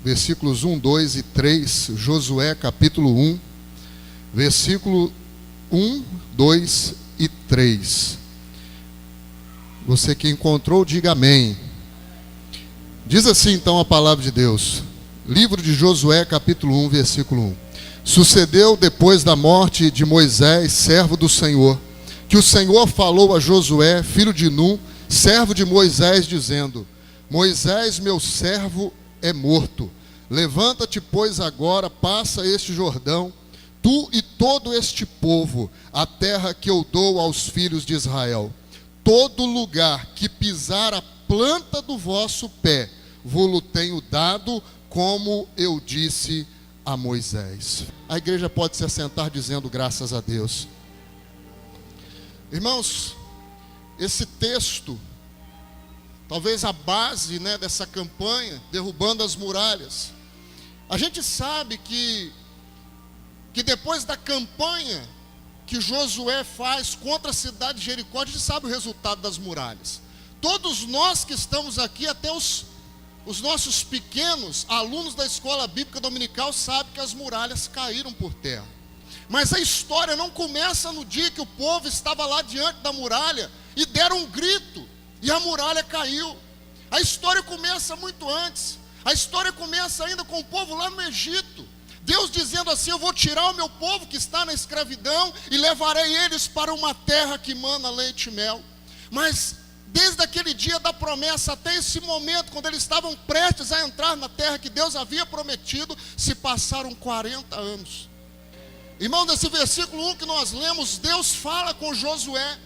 versículos 1, 2 e 3, Josué capítulo 1, versículo 1, 2 e 3. Você que encontrou, diga amém. Diz assim então a palavra de Deus, livro de Josué capítulo 1, versículo 1. Sucedeu depois da morte de Moisés, servo do Senhor, que o Senhor falou a Josué, filho de Num, servo de Moisés, dizendo: Moisés, meu servo, é morto. Levanta-te, pois, agora, passa este Jordão, tu e todo este povo, a terra que eu dou aos filhos de Israel. Todo lugar que pisar a planta do vosso pé, vô-lo tenho dado, como eu disse a Moisés. A igreja pode se assentar dizendo graças a Deus. Irmãos, esse texto, talvez a base, dessa campanha, derrubando as muralhas. A gente sabe que depois da campanha que Josué faz contra a cidade de Jericó, a gente sabe o resultado das muralhas. Todos nós que estamos aqui, até os nossos pequenos alunos da escola bíblica dominical, sabem que as muralhas caíram por terra. Mas a história não começa no dia que o povo estava lá diante da muralha e deram um grito e a muralha caiu. A história começa muito antes. A história começa ainda com o povo lá no Egito. Deus dizendo assim: eu vou tirar o meu povo que está na escravidão e levarei eles para uma terra que mana leite e mel. Mas desde aquele dia da promessa até esse momento, quando eles estavam prestes a entrar na terra que Deus havia prometido, se passaram 40 anos. Irmão, nesse versículo 1 que nós lemos, Deus fala com Josué.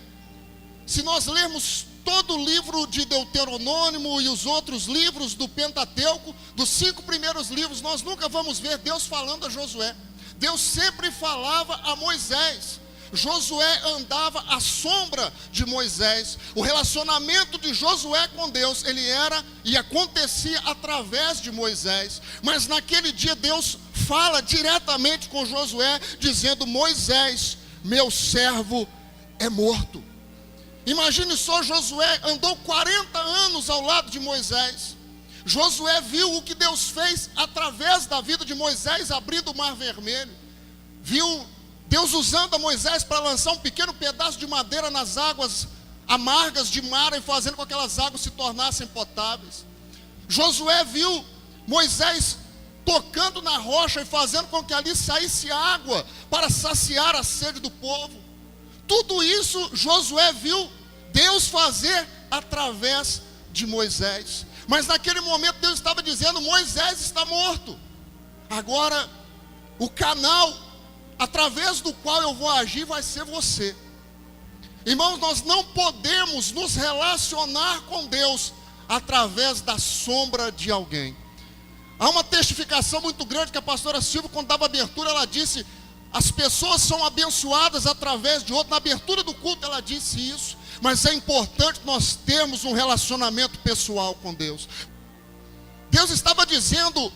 Se nós lermos todo o livro de Deuteronômio e os outros livros do Pentateuco, dos 5 primeiros livros, nós nunca vamos ver Deus falando a Josué. Deus sempre falava a Moisés. Josué andava à sombra de Moisés. O relacionamento de Josué com Deus, ele era e acontecia através de Moisés. Mas naquele dia Deus fala diretamente com Josué, dizendo: Moisés, meu servo, é morto. Imagine só, Josué andou 40 anos ao lado de Moisés. Josué viu o que Deus fez através da vida de Moisés, abrindo o mar vermelho. Viu Deus usando a Moisés para lançar um pequeno pedaço de madeira nas águas amargas de Mara e fazendo com que aquelas águas se tornassem potáveis. Josué viu Moisés tocando na rocha e fazendo com que ali saísse água para saciar a sede do povo. Tudo isso Josué viu Deus fazer através de Moisés. Mas naquele momento Deus estava dizendo: Moisés está morto. Agora o canal através do qual eu vou agir vai ser você. Irmãos, nós não podemos nos relacionar com Deus através da sombra de alguém. Há uma testificação muito grande que a pastora Silvia, quando dava abertura, ela disse: as pessoas são abençoadas através de outro. Na abertura do culto ela disse isso. Mas é importante nós termos um relacionamento pessoal com Deus. Deus estava dizendo: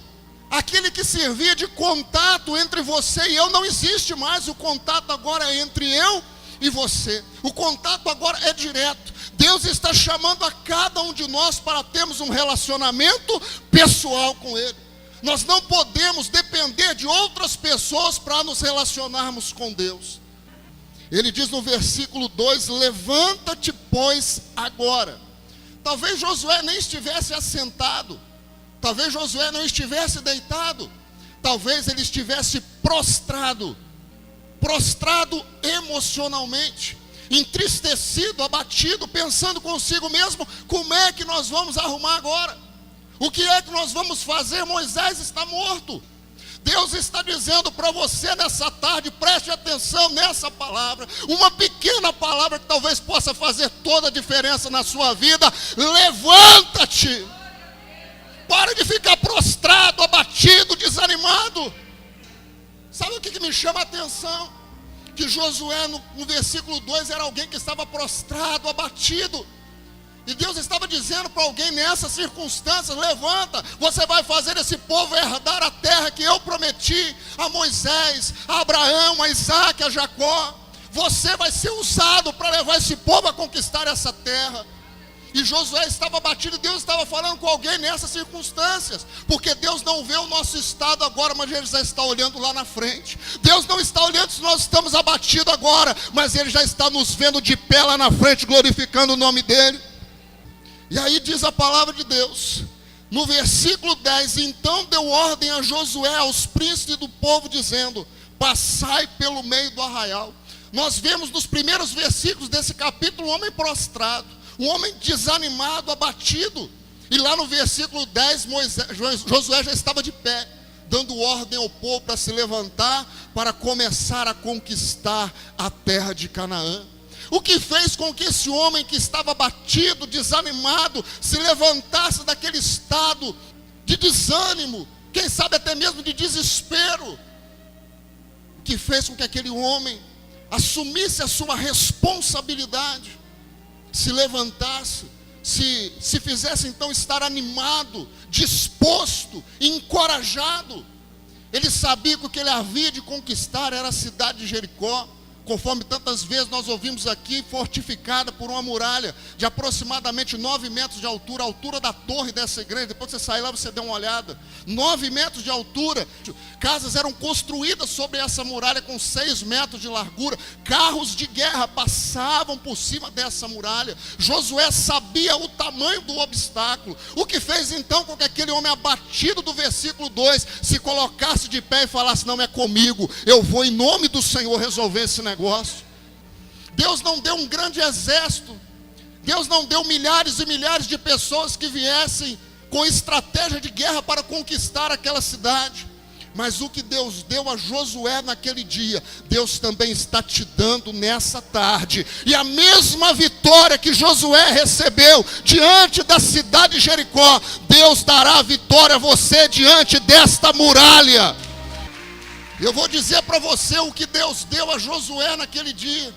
aquele que servia de contato entre você e eu não existe mais. O contato agora é entre eu e você. O contato agora é direto. Deus está chamando a cada um de nós para termos um relacionamento pessoal com Ele. Nós não podemos depender de outras pessoas para nos relacionarmos com Deus. Ele diz no versículo 2: levanta-te, pois, agora. Talvez Josué nem estivesse assentado. Talvez Josué não estivesse deitado. Talvez ele estivesse prostrado. Prostrado emocionalmente. Entristecido, abatido, pensando consigo mesmo: como é que nós vamos arrumar agora? O que é que nós vamos fazer? Moisés está morto. Deus está dizendo para você nessa tarde: preste atenção nessa palavra, uma pequena palavra que talvez possa fazer toda a diferença na sua vida. Levanta-te. Pare de ficar prostrado, abatido, desanimado. Sabe o que me chama a atenção? Que Josué no versículo 2 era alguém que estava prostrado, abatido. E Deus estava dizendo para alguém nessas circunstâncias: levanta, você vai fazer esse povo herdar a terra que eu prometi a Moisés, a Abraão, a Isaac, a Jacó. Você vai ser usado para levar esse povo a conquistar essa terra. E Josué estava abatido, e Deus estava falando com alguém nessas circunstâncias, porque Deus não vê o nosso estado agora, mas Ele já está olhando lá na frente. Deus não está olhando se nós estamos abatidos agora, mas Ele já está nos vendo de pé lá na frente, glorificando o nome dEle. E aí diz a palavra de Deus, no versículo 10, então deu ordem a Josué, aos príncipes do povo, dizendo, passai pelo meio do arraial. Nós vemos nos primeiros versículos desse capítulo um homem prostrado, um homem desanimado, abatido. E lá no versículo 10, Josué já estava de pé, dando ordem ao povo para se levantar, para começar a conquistar a terra de Canaã. O que fez com que esse homem que estava abatido, desanimado, se levantasse daquele estado de desânimo, quem sabe até mesmo de desespero? O que fez com que aquele homem assumisse a sua responsabilidade, se levantasse, se fizesse então estar animado, disposto, encorajado? Ele sabia que o que ele havia de conquistar era a cidade de Jericó, conforme tantas vezes nós ouvimos aqui, fortificada por uma muralha de aproximadamente 9 metros de altura, a altura da torre dessa igreja. Depois que você sair lá, você dê uma olhada, 9 metros de altura. Casas eram construídas sobre essa muralha com 6 metros de largura, carros de guerra passavam por cima dessa muralha. Josué sabia o tamanho do obstáculo, o que fez então com que aquele homem abatido do versículo 2 se colocasse de pé e falasse, não é comigo, eu vou em nome do Senhor resolver esse negócio. Deus não deu um grande exército, Deus não deu milhares e milhares de pessoas que viessem com estratégia de guerra para conquistar aquela cidade, mas o que Deus deu a Josué naquele dia, Deus também está te dando nessa tarde. E a mesma vitória que Josué recebeu diante da cidade de Jericó, Deus dará a vitória a você diante desta muralha. Eu vou dizer para você o que Deus deu a Josué naquele dia.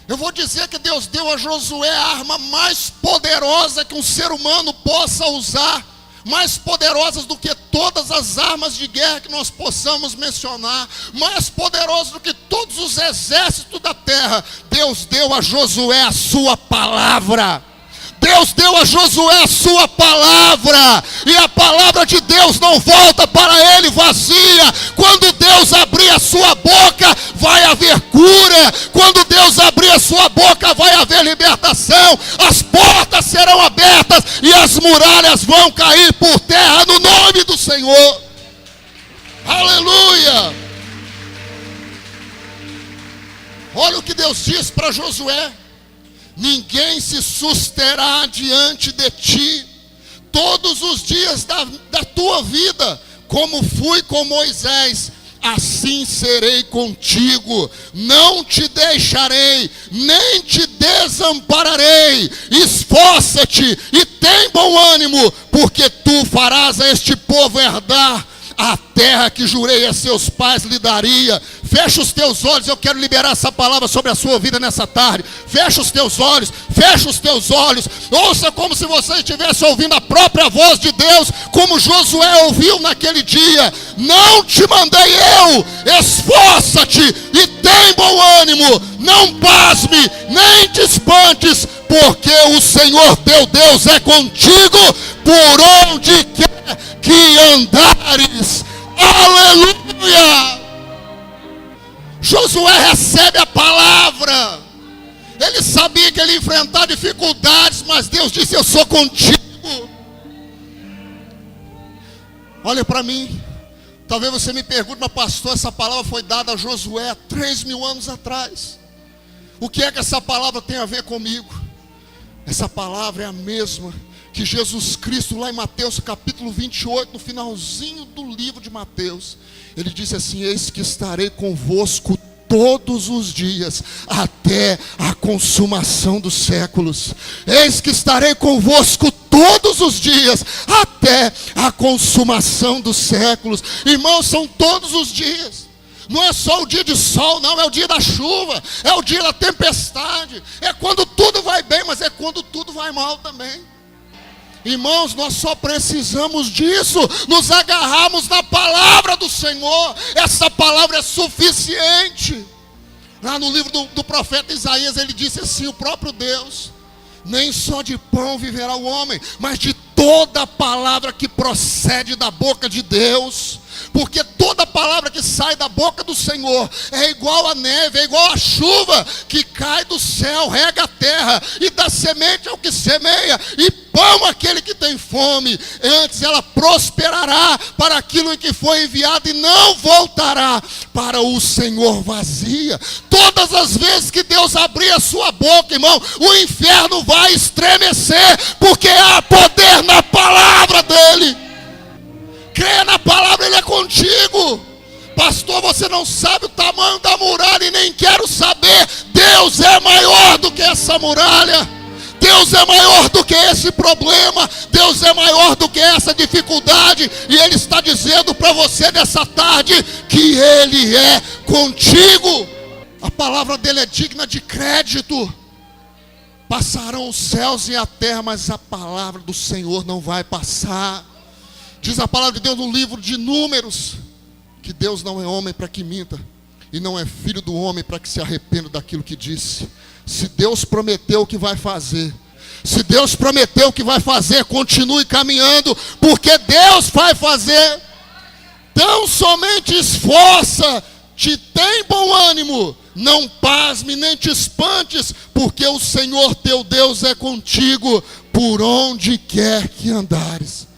Eu vou dizer que Deus deu a Josué a arma mais poderosa que um ser humano possa usar, mais poderosas do que todas as armas de guerra que nós possamos mencionar, mais poderoso do que todos os exércitos da terra. Deus deu a Josué a sua palavra. Deus deu a Josué a sua palavra, e a palavra de Deus não volta para ele vazia. Quando Deus abrir a sua boca, vai haver cura. Quando Deus abrir a sua boca, vai haver libertação. As portas serão abertas e as muralhas vão cair por terra no nome do Senhor. Aleluia! Olha o que Deus diz para Josué: ninguém se susterá diante de ti todos os dias da tua vida, como fui com Moisés, assim serei contigo, não te deixarei, nem te desampararei. Esforça-te e tem bom ânimo, porque tu farás a este povo herdar a terra que jurei a seus pais lhe daria. Fecha os teus olhos, eu quero liberar essa palavra sobre a sua vida nessa tarde. Fecha os teus olhos, fecha os teus olhos. Ouça como se você estivesse ouvindo a própria voz de Deus, como Josué ouviu naquele dia. Não te mandei eu, esforça-te e tem bom ânimo. Não pasme, nem te espantes, porque o Senhor teu Deus é contigo por onde quer que andares. Aleluia! Josué recebe a palavra. Ele sabia que ele ia enfrentar dificuldades, mas Deus disse: eu sou contigo. Olha para mim. Talvez você me pergunte, mas pastor, essa palavra foi dada a Josué há 3.000 anos atrás. O que é que essa palavra tem a ver comigo? Essa palavra é a mesma que Jesus Cristo, lá em Mateus capítulo 28, no finalzinho do livro de Mateus, ele disse assim: eis que estarei convosco todos os dias, até a consumação dos séculos. Eis que estarei convosco todos os dias, até a consumação dos séculos. Irmãos, são todos os dias. Não é só o dia de sol, não, é o dia da chuva, é o dia da tempestade, é quando tudo vai bem, mas é quando tudo vai mal também. Irmãos, nós só precisamos disso, nos agarrarmos na palavra do Senhor. Essa palavra é suficiente. Lá no livro do profeta Isaías, ele disse assim: o próprio Deus Nem só de pão viverá o homem, mas de toda palavra que procede da boca de Deus. Porque toda palavra que sai da boca do Senhor é igual a neve, é igual a chuva que cai do céu, rega a terra e dá semente ao que semeia e pão àquele que tem fome. Antes ela prosperará para aquilo em que foi enviada e não voltará para o Senhor vazia. Todas as vezes que Deus abrir a sua boca, irmão, o inferno vai estremecer, porque há poder na palavra dele. Creia na palavra, ele é contigo. Pastor, você não sabe o tamanho da muralha e nem quero saber. Deus é maior do que essa muralha. Deus é maior do que esse problema. Deus é maior do que essa dificuldade. E Ele está dizendo para você nessa tarde que Ele é contigo. A palavra dele é digna de crédito. Passarão os céus e a terra, mas a palavra do Senhor não vai passar. Diz a palavra de Deus no livro de Números, que Deus não é homem para que minta, e não é filho do homem para que se arrependa daquilo que disse. Se Deus prometeu que vai fazer, se Deus prometeu que vai fazer, continue caminhando, porque Deus vai fazer. Tão somente esforça-te, tem bom ânimo, não pasme nem te espantes, porque o Senhor teu Deus é contigo por onde quer que andares.